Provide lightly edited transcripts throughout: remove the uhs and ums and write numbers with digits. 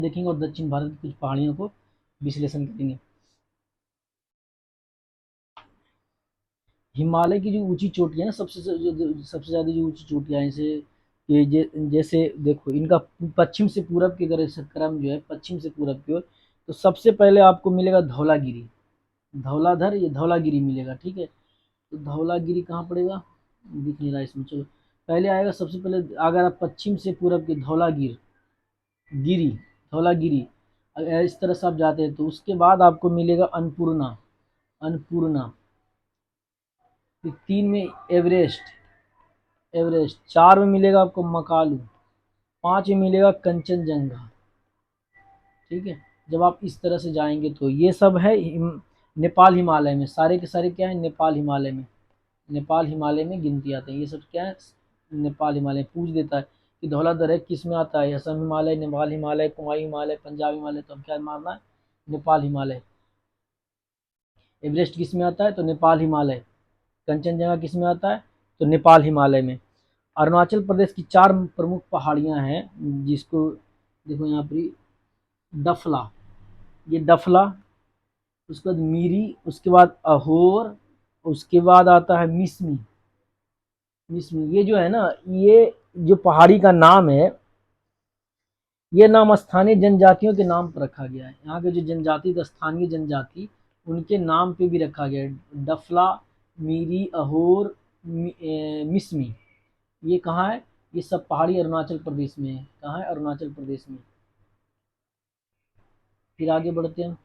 देखेंगे और दक्षिण भारत की कुछ पहाड़ियों को विश्लेषण करेंगे। हिमालय की जो ऊंची चोटियां ना, सबसे ज़्यादा जो ऊंची चोटियां हैं, जैसे देखो इनका पश्चिम से पूरब की अगर क्रम जो है, पश्चिम से पूरब की ओर, तो सबसे पहले आपको मिलेगा धौलागिरी, धौलाधर, ये धौलागिरी मिलेगा। ठीक है, तो धौलागिरी कहाँ पड़ेगा, दिख नहीं रहा इसमें, चलो पहले आएगा। सबसे पहले अगर आप पश्चिम से पूरब की गिरी धौलागिरी, अगर इस तरह से आप जाते हैं तो उसके बाद आपको मिलेगा अन्नपूर्णा, अन्नपूर्णा। फिर 3 में एवरेस्ट, 4 में मिलेगा आपको मकालू, 5 में मिलेगा कंचनजंगा। ठीक है, जब आप इस तरह से जाएंगे तो ये सब है नेपाल हिमालय में, सारे के सारे क्या है, नेपाल हिमालय में, नेपाल हिमालय में गिनती आते हैं। ये सब क्या है, नेपाल हिमालय। पूछ देता है कि धौलाधर है किस में आता है, असम हिमालय, नेपाल हिमालय, कुमाऊं हिमालय, पंजाब हिमालय, तो हम क्या मारना है, नेपाल हिमालय। एवरेस्ट किस में आता है, तो नेपाल हिमालय। कंचनजंगा किस में आता है, तो नेपाल हिमालय में। अरुणाचल प्रदेश की 4 प्रमुख पहाड़ियां हैं, जिसको देखो यहाँ पर डफला, ये डफला, उसके बाद मीरी, उसके बाद अहोर, उसके बाद आता है मिसमी। मिसमी ये जो है ना, ये जो पहाड़ी का नाम है, ये नाम स्थानीय जनजातियों के नाम पर रखा गया है। यहाँ के जो जनजाति, स्थानीय जनजाति, उनके नाम पे भी रखा गया है। डफला, मीरी, अहोर, मिसमी, ये कहाँ है, ये सब पहाड़ी अरुणाचल प्रदेश में है। कहाँ है, अरुणाचल प्रदेश में। फिर आगे बढ़ते हैं,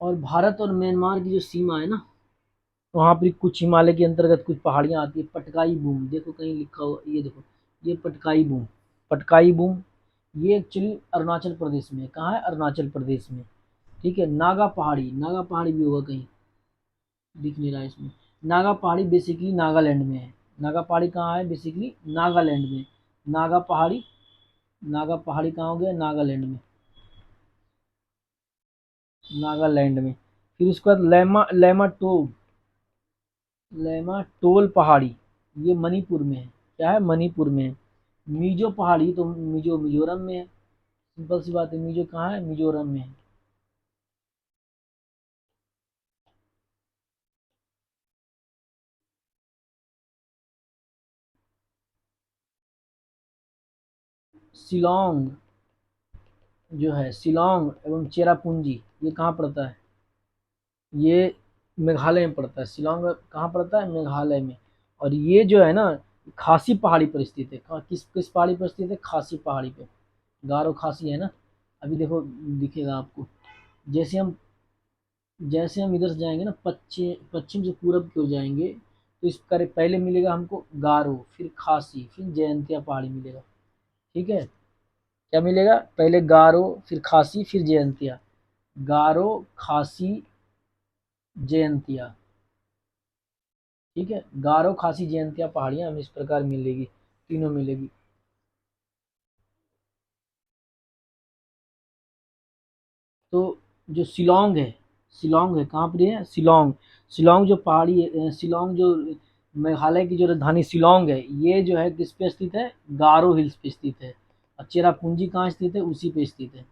और भारत और म्यांमार की जो सीमा है ना, वहाँ पर कुछ हिमालय के अंतर्गत कुछ पहाड़ियाँ आती है। पटकाई बूम, देखो कहीं लिखा हुआ, ये देखो, ये पटकाई बूम, पटकाई बूम, ये एक्चुअली अरुणाचल प्रदेश में है। कहाँ है, अरुणाचल प्रदेश में। ठीक है, नागा पहाड़ी, नागा पहाड़ी भी होगा कहीं, दिख नहीं रहा है इसमें। नागा पहाड़ी बेसिकली नागालैंड में है। नागा पहाड़ी कहाँ है, बेसिकली नागालैंड में। नागा पहाड़ी, नागा पहाड़ी कहाँ हो गया, नागालैंड में, नागालैंड में। फिर उसके बाद लेमा टोल पहाड़ी, ये मणिपुर में है। क्या है, मणिपुर में है। मीजो पहाड़ी, तो मिजोरम में है। सिंपल सी बात है, मीजो कहाँ है, मिजोरम में है। शिलोंग जो है, शिलोंग एवं चेरापूंजी, ये कहाँ पड़ता है, ये मेघालय में पड़ता है। शिलोंग कहाँ पड़ता है, मेघालय में। और ये जो है ना, खासी पहाड़ी पर स्थित है। किस किस पहाड़ी पर स्थित है, खासी पहाड़ी पे, गारो खासी है ना। अभी देखो दिखेगा आपको, जैसे हम जैसे हम इधर से जाएंगे ना, पश्चिम से पूरब की ओर जाएंगे, तो इस करे पहले मिलेगा हमको गारो, फिर खासी, फिर जयंतिया पहाड़ी मिलेगा। ठीक है, क्या मिलेगा, पहले गारो, फिर खासी, फिर जयंतिया। गारो, खासी, जयंतिया। ठीक है, गारो, खासी, जयंतिया पहाड़ियां हमें इस प्रकार मिलेगी, तीनों मिलेगी। तो जो शिलोंग है कहाँ पर है, शिलोंग, शिलोंग जो पहाड़ी है, शिलोंग जो मेघालय की जो राजधानी शिलोंग है, ये जो है किस पे स्थित है, गारो हिल्स पे स्थित है। और चेरापूंजी कहाँ स्थित है, उसी पे स्थित है।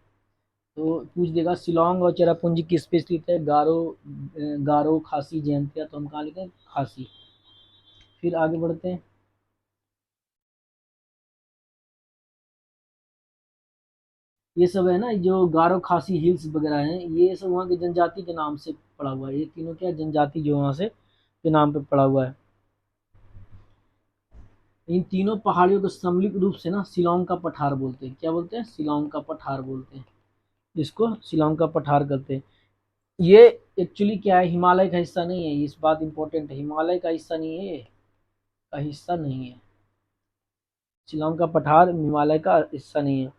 तो पूछ देगा शिलोंग और चेरापूंजी किस पे स्थित है, गारो, खासी, जयंतिया, तो हम कहाँ लिखें, खासी। फिर आगे बढ़ते हैं, ये सब है ना, जो गारो खासी हिल्स वगैरह हैं, ये सब वहाँ की जनजाति के नाम से पड़ा हुआ है। ये तीनों क्या जनजाति जो वहाँ से के नाम पे पड़ा हुआ है। इन तीनों पहाड़ियों को सम्मिलित रूप से ना शिलोंग का पठार बोलते हैं। क्या बोलते हैं, शिलोंग का पठार बोलते हैं। इसको शिलोंग का पठार करते हैं। ये एक्चुअली क्या है, हिमालय का हिस्सा नहीं है। इस बात इंपॉर्टेंट है, हिमालय का हिस्सा नहीं है, ये का हिस्सा नहीं है। शिलोंग का पठार हिमालय का हिस्सा नहीं है।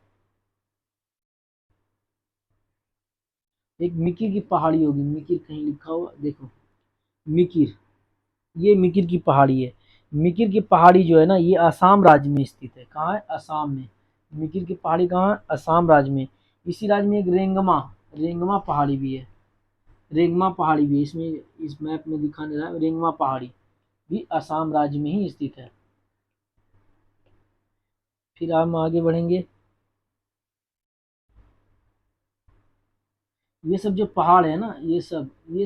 एक मिकिर की पहाड़ी होगी, मिकिर कहीं लिखा हुआ देखो, मिकिर, ये मिकिर की पहाड़ी है। मिकिर की पहाड़ी जो है ना, ये असम राज्य में स्थित है। कहाँ है, असम में। मिकिर की पहाड़ी कहाँ है, असम राज्य में। इसी राज्य में एक रेंगमा, रेंगमा पहाड़ी भी है। रेंगमा पहाड़ी भी इसमें, इस मैप में दिखा नहीं रहा है, रेंगमा पहाड़ी भी असम राज्य में ही स्थित है। फिर हम आगे बढ़ेंगे। ये सब जो पहाड़ है ना, ये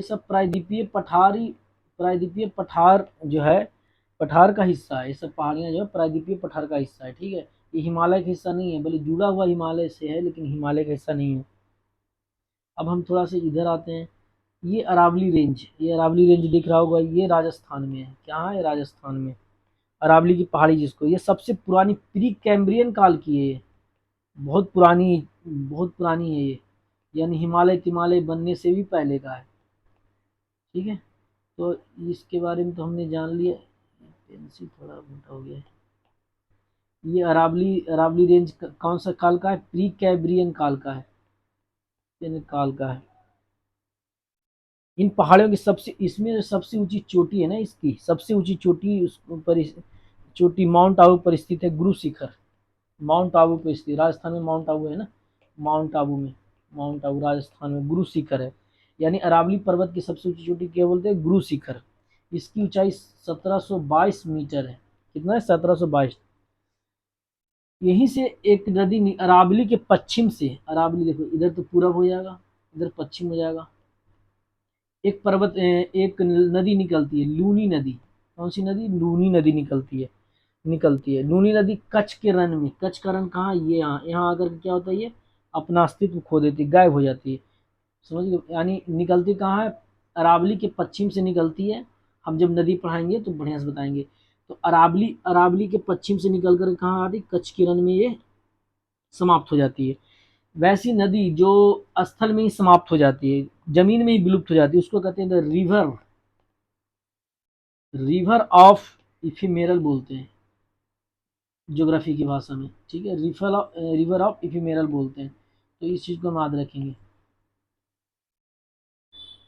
सब प्रायद्वीपीय पठार जो है, पठार का हिस्सा है। ये सब पहाड़ियाँ जो है प्रायद्वीपीय पठार का हिस्सा है, ठीक है। ये हिमालय का हिस्सा नहीं है, बल्कि जुड़ा हुआ हिमालय से है, लेकिन हिमालय का हिस्सा नहीं है। अब हम थोड़ा सा इधर आते हैं। ये अरावली रेंज दिख रहा होगा, ये राजस्थान में है। क्या है? राजस्थान में अरावली की पहाड़ी, जिसको ये सबसे पुरानी प्री कैम्ब्रियन काल की है ये। बहुत पुरानी है ये, यानी हिमालय तिमालय बनने से भी पहले का है, ठीक है। तो इसके बारे में तो हमने जान लिया। पेंसिल थोड़ा मोटा हो गया है। ये अरावली रेंज कौन सा काल का है? प्री कैम्ब्रियन काल का है, काल का है। इन पहाड़ियों की सबसे इसमें जो सबसे ऊंची चोटी है ना, इसकी सबसे ऊंची चोटी उस पर चोटी माउंट आबू पर स्थित है, गुरु शिखर। माउंट आबू पे स्थित, राजस्थान में माउंट आबू है ना, माउंट आबू राजस्थान में गुरु शिखर है। यानी अरावली पर्वत की सबसे ऊंची चोटी क्या बोलते हैं? गुरु शिखर। इसकी ऊंचाई 1722 मीटर है। कितना है? 1722। यहीं से एक नदी अरावली के पश्चिम से, अरावली देखो इधर तो पूरब हो जाएगा, इधर पश्चिम हो जाएगा। एक नदी निकलती है, लूनी नदी। कौन सी नदी? लूनी नदी निकलती है लूनी नदी कच्छ के रण में। कच्छ का रण कहाँ? ये यहाँ आकर के क्या होता है, ये अपना अस्तित्व खो देती है, गायब हो जाती है। समझ गए? यानी निकलती कहाँ है? अरावली के पश्चिम से निकलती है। हम जब नदी पढ़ाएंगे तो बढ़िया से बताएंगे। तो अरावली के पश्चिम से निकल कर कहाँ आती? कच्छ के रण में ये समाप्त हो जाती है। वैसी नदी जो स्थल में ही समाप्त हो जाती है, जमीन में ही विलुप्त हो जाती है, उसको कहते हैं द रिवर ऑफ इफिमेरल बोलते हैं ज्योग्राफी की भाषा में, ठीक है। रिवर ऑफ इफिमेरल बोलते हैं। तो इस चीज़ को हम याद रखेंगे।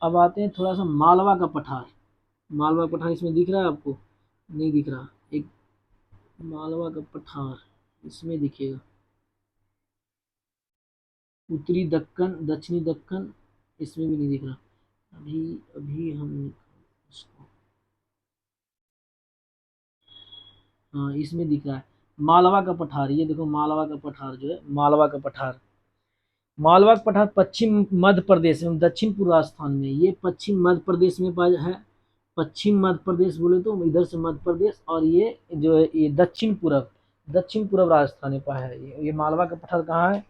अब आते हैं थोड़ा सा मालवा का पठार। मालवा का पठार इसमें दिख रहा है आपको? नहीं दिख रहा? एक मालवा का पठार इसमें दिखेगा। उत्तरी दक्कन, दक्षिणी दक्कन, इसमें भी नहीं दिख रहा। अभी अभी हम इसको, हाँ इसमें दिख रहा है मालवा का पठार। ये देखो मालवा का पठार जो है, मालवा का पठार पश्चिम मध्य प्रदेश में, दक्षिण पूर्व राजस्थान में। ये पश्चिम मध्य प्रदेश में पाया है। पश्चिम मध्य प्रदेश बोले तो इधर से मध्य प्रदेश, और ये जो है ये दक्षिण पूर्व राजस्थान में पाया है। ये मालवा का पठार कहाँ है?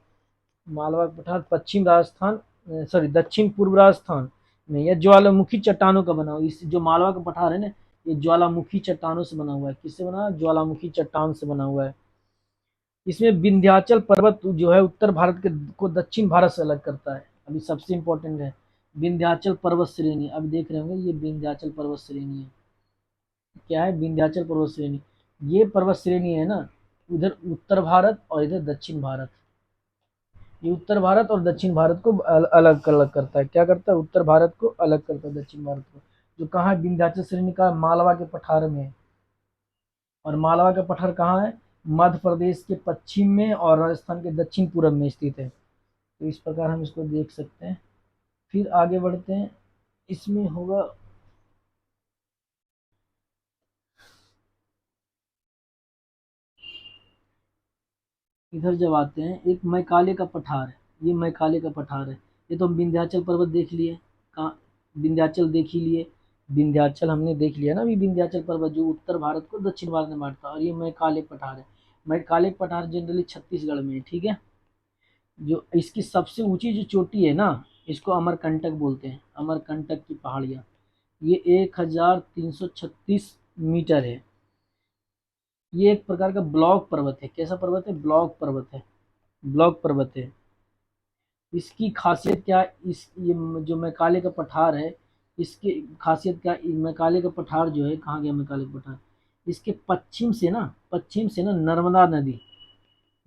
मालवा का पठार पश्चिम राजस्थान, सॉरी दक्षिण पूर्व राजस्थान में। यह ज्वालामुखी चट्टानों का बना हुआ, इस जो मालवा का पठार है ना, ये ज्वालामुखी चट्टानों से बना हुआ है। किससे बना है? ज्वालामुखी चट्टान से बना हुआ है। इसमें विंध्याचल पर्वत जो है उत्तर भारत के को दक्षिण भारत से अलग करता है। अभी सबसे इम्पोर्टेंट है विंध्याचल पर्वत श्रेणी। अब देख रहे होंगे ये विंध्याचल पर्वत श्रेणी है। क्या है? विंध्याचल पर्वत श्रेणी। ये पर्वत श्रेणी है ना, उधर उत्तर भारत और इधर दक्षिण भारत। ये उत्तर भारत और दक्षिण भारत को अलग अलग करता है। क्या करता है? उत्तर भारत को अलग करता है दक्षिण भारत को। जो कहाँ है? विंध्याचल श्रेणी का मालवा के पठार में है। और मालवा का पठार कहाँ है? मध्य प्रदेश के पश्चिम में और राजस्थान के दक्षिण पूर्व में स्थित है। तो इस प्रकार हम इसको देख सकते हैं। फिर आगे बढ़ते हैं। इसमें होगा, इधर जब आते हैं एक मैकाले का पठार है। ये मैकाले का पठार है। ये तो हम विंध्याचल पर्वत देख लिए, कहाँ? विंध्याचल देख ही लिए। विंध्याचल हमने देख लिया ना अभी, विंध्याचल पर्वत जो उत्तर भारत को दक्षिण भारत में बांटता है। और ये मैकाले पठार है। मैकाले पठार जनरली छत्तीसगढ़ में है, ठीक है। जो इसकी सबसे ऊंची जो चोटी है ना, इसको अमरकंटक बोलते हैं, अमरकंटक की पहाड़ियाँ। ये 1336 मीटर है। ये एक प्रकार का ब्लॉक पर्वत है। कैसा पर्वत है? ब्लॉक पर्वत है। ब्लॉक पर्वत है। इसकी खासियत क्या है? ये जो मैकाले का पठार है, इसकी खासियत क्या है? मैकाले का पठार जो है, कहाँ गया मैकाले का पठार? इसके पश्चिम से ना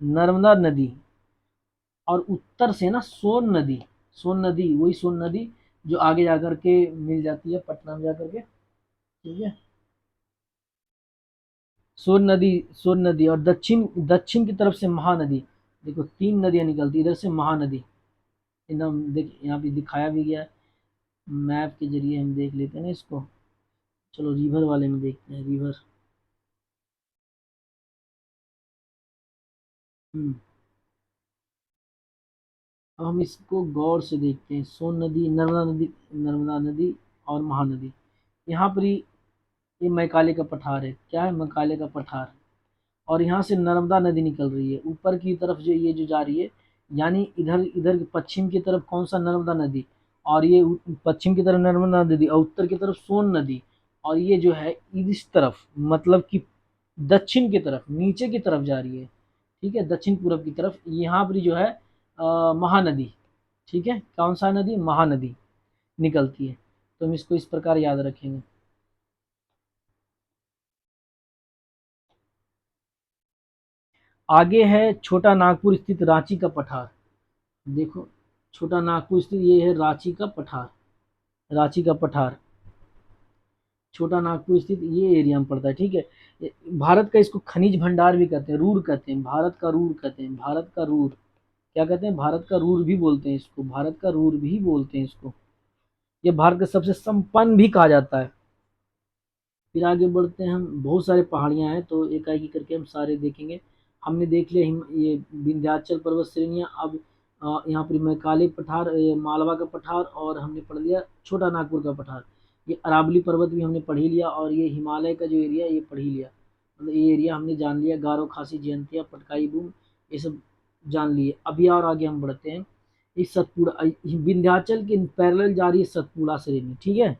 नर्मदा नदी, और उत्तर से ना सोन नदी, वही सोन नदी जो आगे जाकर के मिल जाती है पटना में जाकर के, ठीक है। सोन नदी और दक्षिण दक्षिण की तरफ से महानदी। देखो 3 नदियाँ निकलती, इधर से महानदी एकदम देख, यहाँ पे दिखाया भी गया है। मैप के जरिए हम देख लेते हैं ना इसको। चलो रिवर वाले में देखते हैं। रिवर हम्म, अब हम इसको गौर से देखते हैं। सोन नदी, नर्मदा नदी, नर्मदा नदी और महानदी। यहाँ पर ही ये मैकाले का पठार है। क्या है? मैकाले का पठार। और यहाँ से नर्मदा नदी निकल रही है ऊपर की तरफ, जो ये जो जा रही है, यानी इधर इधर पश्चिम की तरफ कौन सा? नर्मदा नदी। और ये पश्चिम की तरफ नर्मदा नदी और उत्तर की तरफ सोन नदी। और ये जो है इस तरफ, मतलब कि दक्षिण की तरफ, नीचे की तरफ जा रही है। ठीक है, दक्षिण पूरब की तरफ यहाँ पर जो है महानदी। ठीक है, कौन सा नदी? महानदी निकलती है। तो हम इसको इस प्रकार याद रखेंगे। आगे है छोटा नागपुर स्थित रांची का पठार। देखो, छोटा नागपुर स्थित ये है रांची का पठार। रांची का पठार, छोटा नागपुर स्थित ये एरिया में पड़ता है। ठीक है, भारत का इसको खनिज भंडार भी कहते हैं, रूर कहते हैं, भारत का रूर कहते हैं, भारत का रूर। क्या कहते हैं? भारत का रूर भी बोलते हैं इसको, भारत का रूर भी बोलते हैं इसको। ये भारत का सबसे संपन्न भी कहा जाता है। फिर आगे बढ़ते हैं हम। बहुत सारे पहाड़ियाँ हैं, तो एक एक करके हम सारे देखेंगे। हमने देख लिया ये विंध्याचल पर्वत श्रेणियाँ। अब यहाँ पर मैकाले पठार, मालवा का पठार, और हमने पढ़ लिया छोटा नागपुर का पठार। ये अरावली पर्वत भी हमने पढ़ ही लिया, और ये हिमालय का जो एरिया ये पढ़ ही लिया। मतलब ये एरिया हमने जान लिया। गारो, खासी, जयंतिया, पटकाई, बूम, ये सब जान लिए। अभी और आगे हम बढ़ते हैं। इस सतपुड़ा, विंध्याचल के पैरेलल जा रही है सतपुड़ा श्रेणी। ठीक है,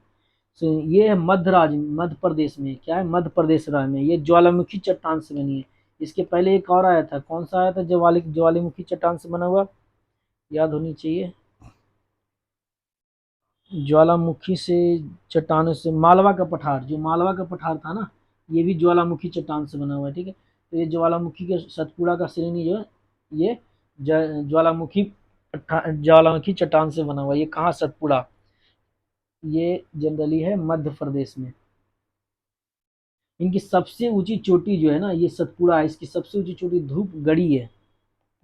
ये है मध्य प्रदेश में। क्या है? मध्य प्रदेश राज्य में। ये ज्वालामुखी चट्टान से बनी है। इसके पहले एक और आया था, कौन सा आया था? ज्वालामुखी चट्टान से बना हुआ, याद होनी चाहिए। ज्वालामुखी से चट्टानों से, मालवा का पठार, जो मालवा का पठार था ना, ये भी ज्वालामुखी चट्टान से बना हुआ है। ठीक है, तो ये ज्वालामुखी के सतपुड़ा का श्रेणी जो है, ये ज्वालामुखी चट्टान से बना हुआ है। ये कहाँ? सतपुड़ा। ये जनरली है मध्य प्रदेश में। इनकी सबसे ऊंची चोटी जो है ना, ये सतपुड़ा है। इसकी सबसे ऊंची चोटी धूपगढ़ी है।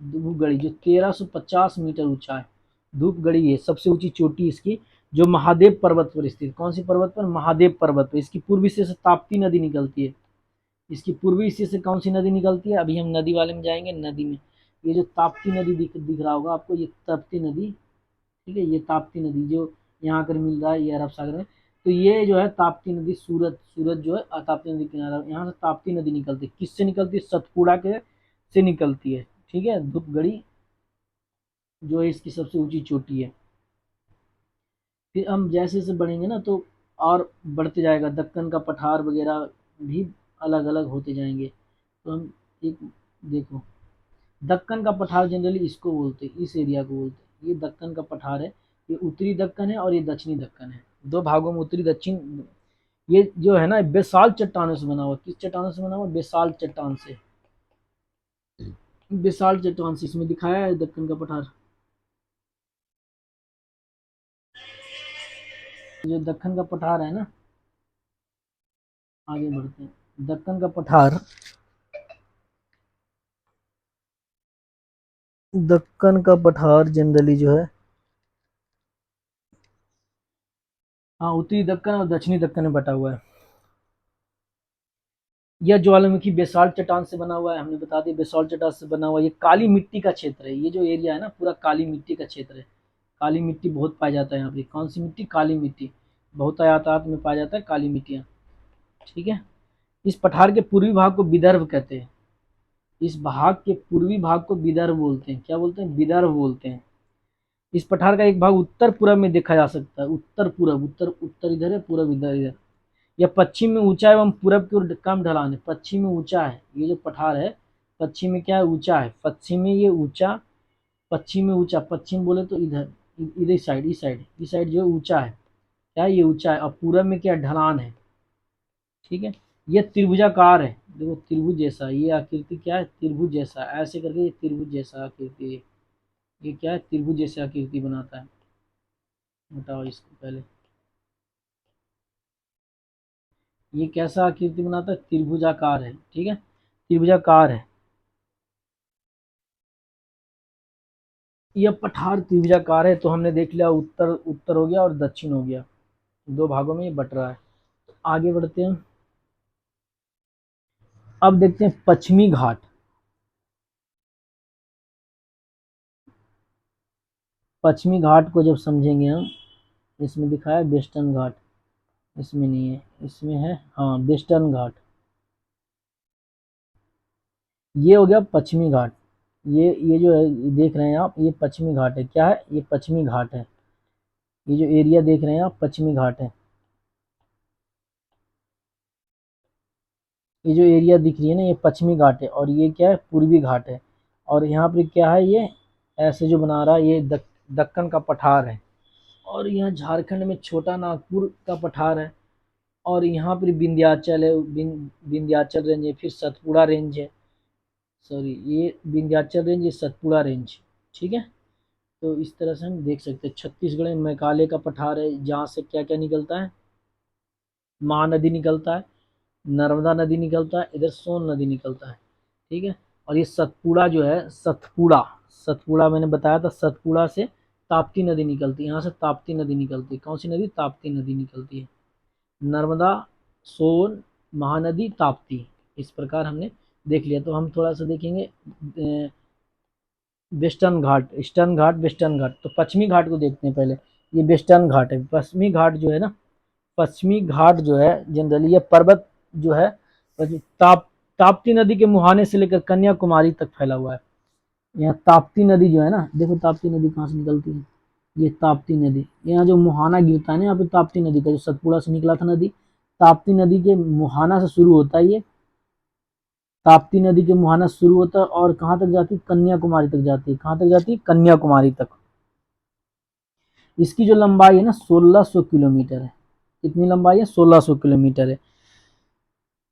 धूपगढ़ी जो 1350 मीटर ऊंचा है। धूपगढ़ी है सबसे ऊंची चोटी इसकी, जो महादेव पर्वत पर स्थित। कौन सी पर्वत पर? महादेव पर्वत पर। इसकी पूर्वी से ताप्ती नदी निकलती है। इसकी पूर्वी हिस्से से कौन सी नदी निकलती है? अभी हम नदी वाले में जाएंगे। नदी में ये जो ताप्ती नदी दिख रहा होगा आपको, ये ताप्ती नदी। ठीक है, ये ताप्ती नदी जो यहाँ कर मिल रहा है, ये अरब सागर में। तो ये जो है ताप्ती नदी, सूरत जो है ताप्ती नदी किनारा, यहाँ से ताप्ती नदी निकलती है। किससे निकलती है? सतपुड़ा के से निकलती है। ठीक है, धूपगढ़ी जो है इसकी सबसे ऊंची चोटी है। फिर हम जैसे जैसे बढ़ेंगे ना, तो और बढ़ते जाएगा। दक्कन का पठार वगैरह भी अलग अलग होते जाएंगे। तो हम एक देखो, दक्कन का पठार जनरली इसको बोलते हैं, इस एरिया को बोलते हैं। ये दक्कन का पठार है। ये उत्तरी दक्कन है और ये दक्षिणी दक्कन है। दो भागों में, उत्तरी दक्षिण। ये जो है ना, बेसाल्ट चट्टानों से बना हुआ। किस चट्टानों से बना हुआ? बेसाल्ट चट्टान से। बेसाल्ट चट्टान से इसमें दिखाया है दक्कन का पठार। जो दक्कन का पठार है ना, आगे बढ़ते हैं। दक्कन का पठार, दक्कन का पठार जनरली जो है, हाँ, उत्तरी दक्कन और दक्षिणी दक्कन में बटा हुआ है। यह ज्वालामुखी बेसाल्ट चट्टान से बना हुआ है। हमने बता दिया बेसाल्ट चट्टान से बना हुआ है। ये काली मिट्टी का क्षेत्र है। ये जो एरिया है ना, पूरा काली मिट्टी का क्षेत्र है। काली मिट्टी बहुत पाया जाता है यहाँ पे। कौन सी मिट्टी? काली मिट्टी। बहुत यातायात में पाया जाता है काली मिट्टियाँ। ठीक है, इस पठार के पूर्वी भाग को विदर्भ कहते हैं। इस भाग के पूर्वी भाग को विदर्भ बोलते हैं। क्या बोलते हैं? विदर्भ बोलते हैं। इस पठार का एक भाग उत्तर पूरब में देखा जा सकता है। उत्तर पूरब, उत्तर उत्तर इधर है, पूरब इधर इधर। यह पश्चिम में ऊंचा एवं पूरब की ओर कम ढलान है। पश्चिम में ऊंचा है ये जो पठार है। पश्चिम में क्या है? ऊंचा है। पश्चिम में ये ऊंचा, पश्चिम में ऊंचा, पश्चिम बोले तो इधर, इधर साइड, इस साइड जो है ऊंचा है। क्या है? ये ऊंचा है। और पूरब में क्या? ढलान है। ठीक है, ये त्रिभुजाकार है। देखो त्रिभुज जैसा ये आकृति, क्या है? त्रिभुज जैसा, ऐसे करके ये त्रिभुज जैसा आकृति है। ये क्या है? त्रिभुज जैसे आकृति बनाता है। बताओ इसको पहले, ये कैसा आकृति बनाता है? त्रिभुजाकार है। ठीक है, त्रिभुजाकार है। यह पठार त्रिभुजाकार है। तो हमने देख लिया, उत्तर उत्तर हो गया और दक्षिण हो गया। दो भागों में ये बट रहा है। आगे बढ़ते हैं। अब देखते हैं पश्चिमी घाट। पश्चिमी घाट को जब समझेंगे हम, इसमें दिखा है वेस्टर्न घाट, इसमें नहीं है, इसमें है हाँ वेस्टर्न घाट। ये हो गया पश्चिमी घाट। ये जो है देख रहे हैं आप, ये पश्चिमी घाट है। क्या है? ये पश्चिमी घाट है। ये जो एरिया देख रहे हैं आप, पश्चिमी घाट है। ये जो एरिया दिख रही है ना, ये पश्चिमी घाट है, और ये क्या है? पूर्वी घाट है। और यहाँ पर क्या है? ये ऐसे जो बना रहा है, ये दक्कन का पठार है। और यहाँ झारखंड में छोटा नागपुर का पठार है। और यहाँ पर विंध्याचल है, विंध्याचल रेंज है, फिर सतपुड़ा रेंज है। सॉरी, ये विंध्याचल रेंज, ये सतपुड़ा रेंज। ठीक है। तो इस तरह से हम देख सकते हैं छत्तीसगढ़ में मैकाले का पठार है, जहाँ से क्या क्या निकलता है? महानदी निकलता है, नर्मदा नदी निकलता है, इधर सोन नदी निकलता है। ठीक है। और ये सतपुड़ा जो है, सतपुड़ा, सतपुड़ा मैंने बताया था, सतपुड़ा से ताप्ती नदी निकलती है। यहाँ से ताप्ती नदी निकलती है। कौन सी नदी? ताप्ती नदी निकलती है। नर्मदा, सोन, महानदी, ताप्ती, इस प्रकार हमने देख लिया। तो हम थोड़ा सा देखेंगे वेस्टर्न घाट, ईस्टर्न घाट, वेस्टर्न घाट। तो पश्चिमी घाट को देखते हैं पहले। ये वेस्टर्न घाट है। पश्चिमी घाट जो है ना, पश्चिमी घाट जो है जनरली ये पर्वत जो है ताप्ती नदी के मुहाने से लेकर कन्याकुमारी तक फैला हुआ है। यहाँ ताप्ती नदी जो है ना, देखो ताप्ती नदी कहाँ से निकलती है? ये ताप्ती नदी, यहाँ जो मुहाना गिरता है ना, यहाँ पे ताप्ती नदी का, जो सतपुड़ा से निकला था नदी, ताप्ती नदी के मुहाना से शुरू होता है। ये ताप्ती नदी के मुहाना से शुरू होता है और कहाँ तक जाती है? कन्याकुमारी तक जाती है। कहाँ तक जाती है? कन्याकुमारी तक। इसकी जो लंबाई है ना, 1600 किलोमीटर है। कितनी लंबाई है? 1600 किलोमीटर है।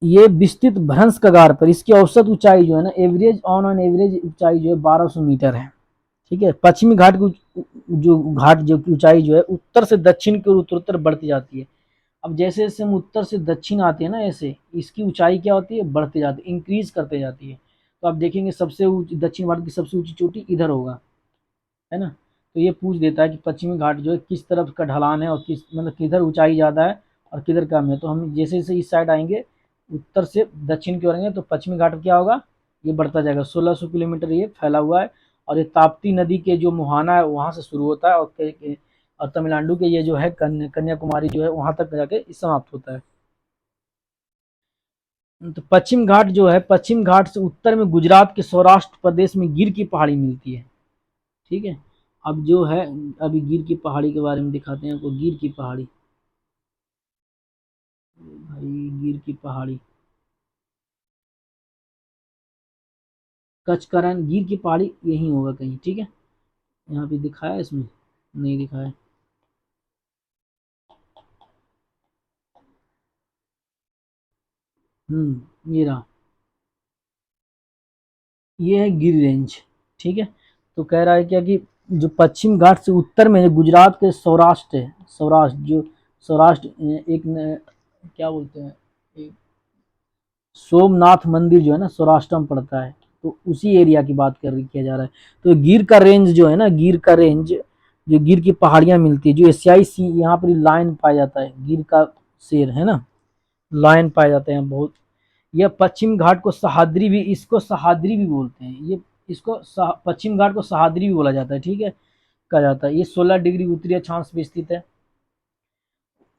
ये विस्तृत भ्रंश कगार पर, इसकी औसत ऊंचाई जो है ना, एवरेज ऑन एवरेज ऊंचाई जो है 1200 मीटर है। ठीक है। पश्चिमी घाट की जो ऊंचाई जो है, उत्तर से दक्षिण की ओर उत्तरोत्तर बढ़ती जाती है। अब जैसे जैसे हम उत्तर से दक्षिण आते हैं ना, ऐसे इसकी ऊंचाई क्या होती है? बढ़ती जाती है, इंक्रीज करते जाती है। तो आप देखेंगे सबसे दक्षिण भारत की सबसे ऊंची चोटी इधर होगा, है ना। तो ये पूछ देता है कि पश्चिमी घाट जो है किस तरफ का ढलान है, और किस मतलब किधर ऊंचाई ज़्यादा है और किधर कम है। तो हम जैसे जैसे इस साइड आएंगे, उत्तर से दक्षिण की ओर आएंगे, तो पश्चिमी घाट क्या होगा? ये बढ़ता जाएगा। 1600 किलोमीटर ये फैला हुआ है। और ये ताप्ती नदी के जो मुहाना है वहाँ से शुरू होता है, और तमिलनाडु के ये जो है कन्याकुमारी जो है वहाँ तक जाके समाप्त होता है। तो पश्चिम घाट जो है, पश्चिम घाट से उत्तर में गुजरात के सौराष्ट्र प्रदेश में गिर की पहाड़ी मिलती है। ठीक है। अब जो है, अभी गिर की पहाड़ी के बारे में दिखाते हैं आपको। गिर की पहाड़ी, भाई गिर की पहाड़ी, कचकरन, गिर की पहाड़ी यही होगा कहीं। ठीक है। यहाँ पे दिखाया है, इसमें नहीं दिखाया। ये रहा, ये है गिर रेंज। ठीक है। तो कह रहा है क्या कि जो पश्चिम घाट से उत्तर में गुजरात के सौराष्ट्र है, सौराष्ट्र जो सौराष्ट्र क्या बोलते हैं, एक सोमनाथ मंदिर जो है ना, सौराष्ट्र में पड़ता है। तो उसी एरिया की बात किया जा रहा है। तो गिर का रेंज जो है ना, गिर का रेंज, जो गिर की पहाड़ियां मिलती है, जो एशियाई सी, यहाँ पर लाइन पाया जाता है, गिर का शेर है ना, लायन पाए जाते हैं बहुत। यह पश्चिम घाट को सहाद्री भी, इसको सहाद्री भी बोलते हैं। ये इसको पश्चिम घाट को सहाद्री भी बोला जाता है। ठीक है, कहा जाता है। ये 16 डिग्री उत्तरी अक्षांश पे स्थित है।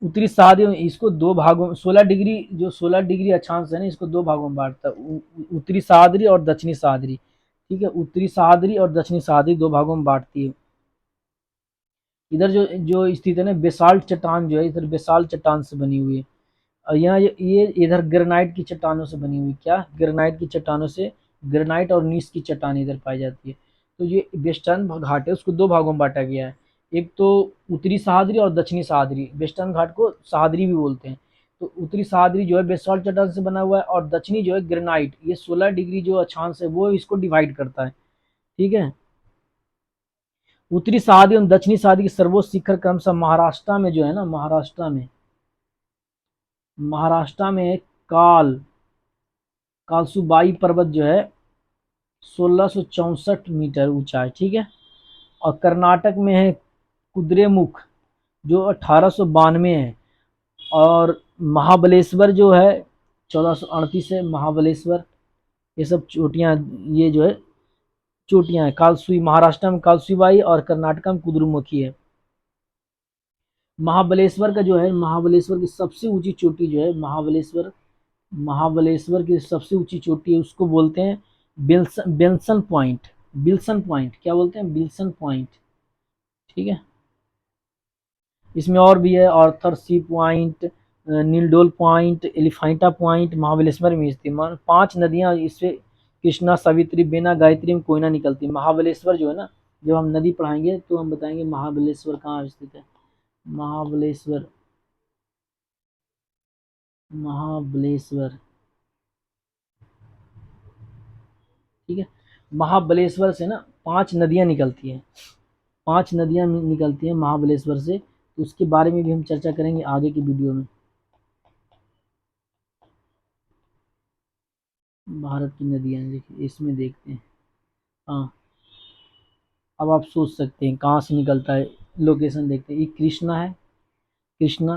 उत्तरी सहाद्री में इसको दो भागों, 16 डिग्री, जो 16 डिग्री अक्षांश है ना, इसको दो भागों में बांटता है, उत्तरी सहाद्री और दक्षिणी सहाद्री। ठीक है। उत्तरी सहाद्री और दक्षिणी सहाद्री दो भागों में बांटती है। इधर जो जो स्थित है ना, बेसाल्ट चट्टान जो है, इधर बेसाल्ट चट्टान से बनी हुई है। और यहाँ ये इधर ग्रेनाइट की चट्टानों से बनी हुई, क्या ग्रेनाइट की चट्टानों से, ग्रेनाइट और नीस की चट्टान इधर पाई जाती है। तो ये वेस्टर्न घाट है, उसको दो भागों में बांटा गया है। एक तो उत्तरी सहाद्री और दक्षिणी सहाद्री। वेस्टर्न घाट को सहाद्री भी बोलते हैं। तो उत्तरी सहाद्री जो है बेसाल्ट चट्टान से बना हुआ है, और दक्षिणी जो है ग्रेनाइट, ये 16 डिग्री जो अक्षांश है वो इसको डिवाइड करता है। ठीक है। उत्तरी सहाद्री और दक्षिणी सहाद्री की सर्वोच्च शिखर क्रमशः महाराष्ट्र में जो है ना, महाराष्ट्र में कालसुबाई पर्वत जो है 1664 मीटर ऊंचा है। ठीक है। और कर्नाटक में है कुद्रेमुख, जो 1892 है। और महाबलेश्वर जो है 1438 है, महाबलेश्वर। ये सब चोटियाँ, ये जो है चोटियां हैं, कालसुई महाराष्ट्र में कालसुईबाई और कर्नाटक में कुद्रुमुखी है। महाबलेश्वर का जो है, महाबलेश्वर की सबसे ऊंची चोटी जो है, महाबलेश्वर की सबसे ऊंची चोटी है उसको बोलते हैं बिल्सन पॉइंट। बिल्सन पॉइंट क्या बोलते हैं? Wilson point. ठीक है, इसमें और भी है, Arthur seat point, needle hole point, Elephanta point, Mahabaleshwar में स्थित। 5 नदियां इससे कृष्णा, सावित्री, बेना, गायत्री में कोयना निकलती है। महाबलेश्वर जो है ना, जब हम नदी पढ़ाएंगे तो हम बताएंगे महाबलेश्वर कहाँ स्थित है। महाबलेश्वर, महाबलेश्वर, ठीक है। महाबलेश्वर से ना 5 नदियां निकलती हैं, 5 नदियां निकलती हैं महाबलेश्वर से, तो उसके बारे में भी हम चर्चा करेंगे आगे की वीडियो में। भारत की नदियां देखिए, इसमें देखते हैं। हाँ, अब आप सोच सकते हैं कहाँ से निकलता है, लोकेशन देखते हैं। ये कृष्णा है, कृष्णा,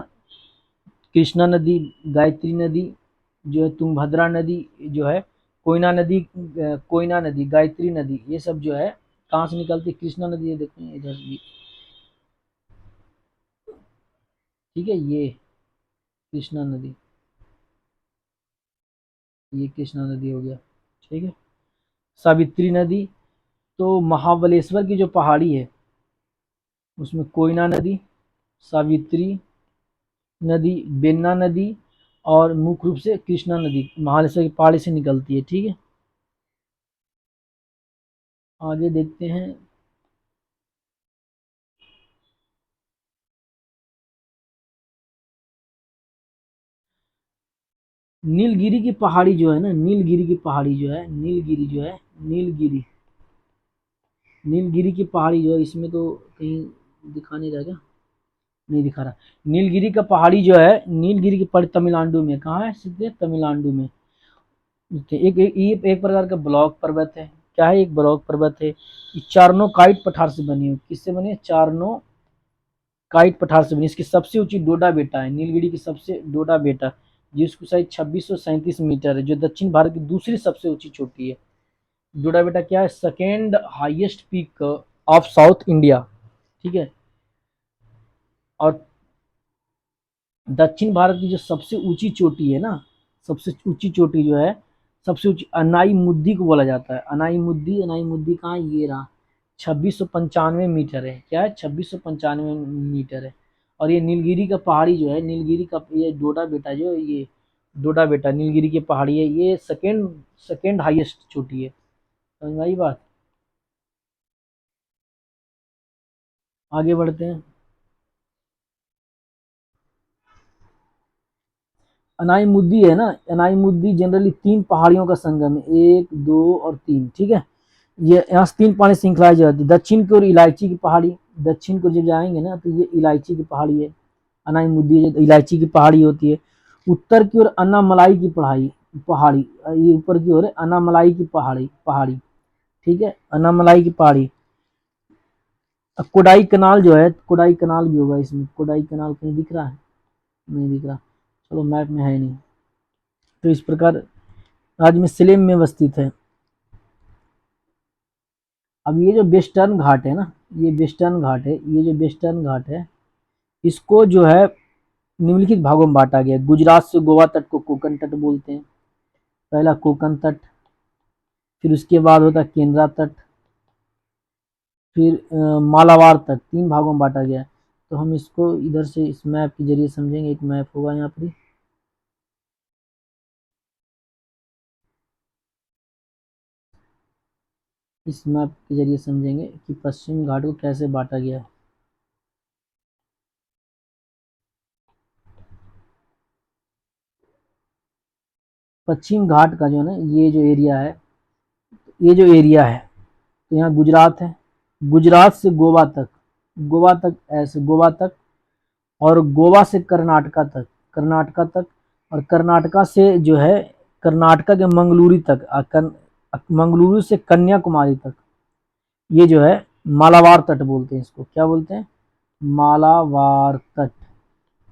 कृष्णा नदी, गायत्री नदी जो है, तुंगभद्रा नदी जो है, कोयना नदी, कोयना नदी, गायत्री नदी, ये सब जो है कहाँ से निकलती है? कृष्णा नदी है, देखते हैं इधर भी, ठीक है। ये कृष्णा नदी, ये कृष्णा नदी हो गया, ठीक है। सावित्री नदी, तो महाबलेश्वर की जो पहाड़ी है उसमें कोयना नदी, सावित्री नदी, बेन्ना नदी और मुख्य रूप से कृष्णा नदी महाबलेश्वर की पहाड़ी से निकलती है, ठीक है। आगे देखते हैं। नीलगिरी की पहाड़ी जो है ना, नीलगिरी की पहाड़ी जो है, नीलगिरी जो है, नीलगिरी, नीलगिरी की पहाड़ी जो है, इसमें तो कहीं दिखा नहीं रहा क्या? नहीं दिखा रहा। नीलगिरी का पहाड़ी जो है, नीलगिरी की पहाड़ी तमिलनाडु में, कहाँ है? सीधे तमिलनाडु में। एक प्रकार का ब्लॉक पर्वत है। क्या है? एक ब्लॉक पर्वत है। ये चार्नोकाइट पठार से बनी है। किससे बनी है? चार्नोकाइट पठार से बनी। इसकी सबसे ऊंची डोडा बेटा है, नीलगिरी की सबसे डोडा बेटा, जिसकी ऊंचाई 2637 मीटर है, जो दक्षिण भारत की दूसरी सबसे ऊंची चोटी है। डोडा बेटा क्या है? Second highest peak of south India, ठीक है। और दक्षिण भारत की जो सबसे ऊंची चोटी है ना, सबसे ऊंची चोटी जो है, सबसे ऊंची अनाई मुद्दी को बोला जाता है। अनाई मुद्दी, अनाई मुद्दी कहाँ? ये रहा, 2695 मीटर है। क्या है? 2695 मीटर है। और ये नीलगिरी का पहाड़ी जो है, नीलगिरी का ये डोडा बेटा जो है, ये डोडा बेटा नीलगिरी की पहाड़ी है, ये सेकेंड हाईएस्ट चोटी है। समझ में आई बात? आगे बढ़ते हैं। अनाई मुद्दी है ना, अनाई मुद्दी जनरली 3 पहाड़ियों का संगम है, 1, 2 और 3, ठीक है। ये यहाँ से 3 पहाड़ी श्रृंखलाएं जाती है। दक्षिण की ओर इलायची की पहाड़ी, दक्षिण को जब जाएंगे ना तो ये इलायची की पहाड़ी है, अनाई मुद्दी इलायची की पहाड़ी होती है। उत्तर की ओर अन्नामलाई की पहाड़ी, पहाड़ी, ये ऊपर की ओर है अन्नामलाई की पहाड़ी, पहाड़ी, ठीक है, अन्नामलाई की पहाड़ी। अब कोडाई कनाल जो है, कोडाई कनाल भी होगा इसमें, कोडाई कनाल कहीं दिख रहा है? नहीं दिख रहा, चलो मैप में है नहीं। तो इस प्रकार राज्य में सिलेम में अवस्थित है। अब ये जो वेस्टर्न घाट है ना, ये वेस्टर्न घाट है, ये जो वेस्टर्न घाट है, इसको जो है निम्नलिखित भागों में बांटा गया। गुजरात से गोवा तट को कोंकण तट बोलते हैं, पहला कोंकण तट, फिर उसके बाद होता है केंद्रा तट, फिर मालाबार तट, 3 भागों में बांटा गया है। तो हम इसको इधर से इस मैप के जरिए समझेंगे। एक मैप होगा यहाँ पर, इस मैप के जरिए समझेंगे कि पश्चिम घाट को कैसे बांटा गया है। पश्चिम घाट का जो है ना, ये जो एरिया है, ये जो एरिया है, तो यहाँ गुजरात है, गुजरात से गोवा तक, गोवा तक, ऐसे गोवा तक, और गोवा से कर्नाटका तक, कर्नाटका तक, और कर्नाटका से जो है, कर्नाटका के मंगलूरू तक, मंगलुरु से कन्याकुमारी तक, ये जो है मालाबार तट बोलते हैं। इसको क्या बोलते हैं? मालाबार तट।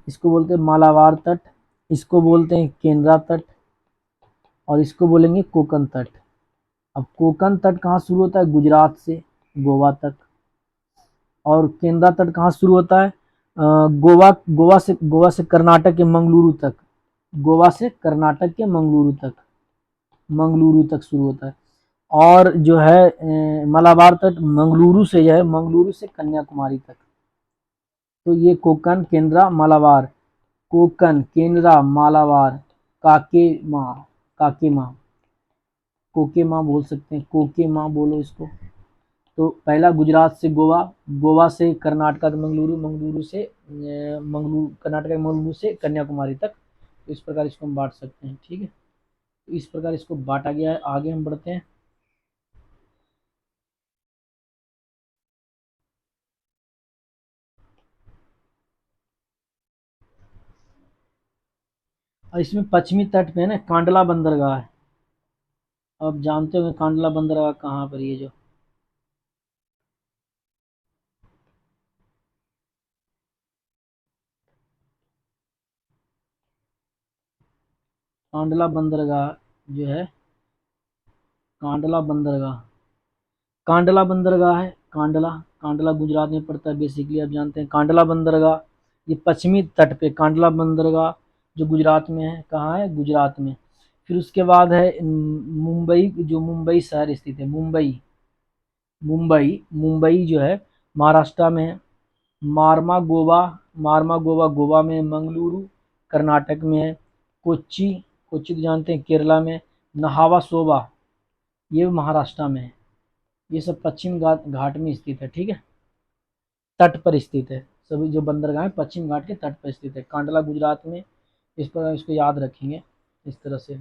इसको बोलते हैं मालाबार तट, इसको बोलते हैं केंद्रा तट, और इसको बोलेंगे कोकण तट। अब कोंकण तट कहाँ शुरू होता है? गुजरात से गोवा तक। और केंद्रा तट कहाँ शुरू होता है? गोवा गोवा से कर्नाटक के मंगलुरु तक। गोवा से कर्नाटक के मंगलुरु तक शुरू होता है। और जो है मलाबार तट मंगलुरु से जो है, मंगलुरु से कन्याकुमारी तक। तो ये कोंकण, केंद्रा, मालाबार, कोंकण, केंद्रा, मालाबार, काकेमा, काकेमा, कोकेमा बोल सकते हैं, कोकेमा बोलो इसको। तो पहला गुजरात से गोवा, गोवा से कर्नाटक का मंगलुरु, मंगलुरु से मंगलुरु, कर्नाटक के मंगलुरु से कन्याकुमारी तक। तो इस प्रकार इसको हम बांट सकते हैं, ठीक है। तो इस प्रकार इसको बांटा गया है। आगे हम बढ़ते हैं। और इसमें पश्चिमी तट पे है ना कांडला बंदरगाह है। अब जानते होंगे कांडला बंदरगाह कहाँ पर, ये जो कांडला बंदरगाह जो है, कांडला बंदरगाह, कांडला बंदरगाह है। कांडला, कांडला गुजरात में पड़ता है बेसिकली, आप जानते हैं कांडला बंदरगाह। ये पश्चिमी तट पे कांडला बंदरगाह जो गुजरात में है, कहाँ है? गुजरात में। फिर उसके बाद है मुंबई, जो मुंबई शहर स्थित है, मुंबई, मुंबई जो है महाराष्ट्र में है। मारमा गोवा, मारमा गोवा गोवा में है। मंगलुरु कर्नाटक में है। कोच्चि, कोच्चि तो जानते हैं केरला में। नहावा सोबा ये महाराष्ट्र में है। ये सब पश्चिम घाट में स्थित है, ठीक है, तट पर स्थित है। सभी जो बंदरगाह पश्चिम घाट के तट पर स्थित है। कांडला गुजरात में। इस पर इसको याद रखेंगे इस तरह से।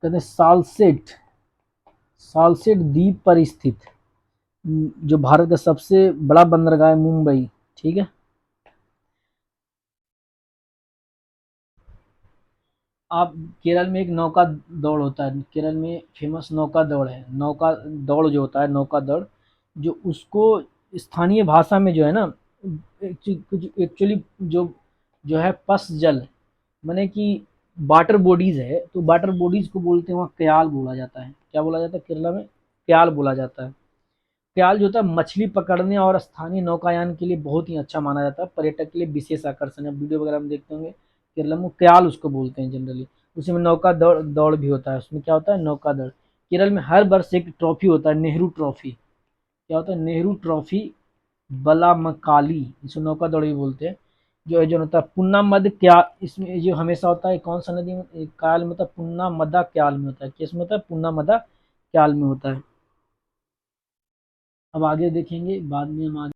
कहते हैं सालसेट, सालसेट द्वीप पर स्थित जो भारत का सबसे बड़ा बंदरगाह है मुंबई, ठीक है। आप केरल में एक नौका दौड़ होता है, केरल में फेमस नौका दौड़ है। नौका दौड़ जो होता है, नौका दौड़, जो उसको स्थानीय भाषा में जो है ना, एक्चुअली जो जो है पस जल, माने कि वाटर बॉडीज है, तो वाटर बॉडीज को बोलते हैं वहाँ क्याल बोला जाता है। क्या बोला जाता है केरला में? क्याल बोला जाता है। क्याल जो होता है मछली पकड़ने और स्थानीय नौकायान के लिए बहुत ही अच्छा माना जाता है, पर्यटक के लिए विशेष आकर्षण है। वीडियो वगैरह में देखते होंगे, केरला में क्याल उसको बोलते हैं जनरली। उसी में नौका दौड़ दौड़ भी होता है। उसमें क्या होता है? नौका दौड़। केरल में हर वर्ष एक ट्रॉफी होता है, नेहरू ट्रॉफी। क्या होता है? नेहरू ट्रॉफी बलामकाली, जिसे नौका दौड़ भी बोलते हैं। जो आयोजन होता है पुन्ना मद क्या, इसमें जो हमेशा होता है कौन सा नदी में? काल में होता है, पुन्ना मदा क्याल में होता है। किस में होता है? पुन्ना मदा क्याल में होता है। अब आगे देखेंगे बाद में हम आगे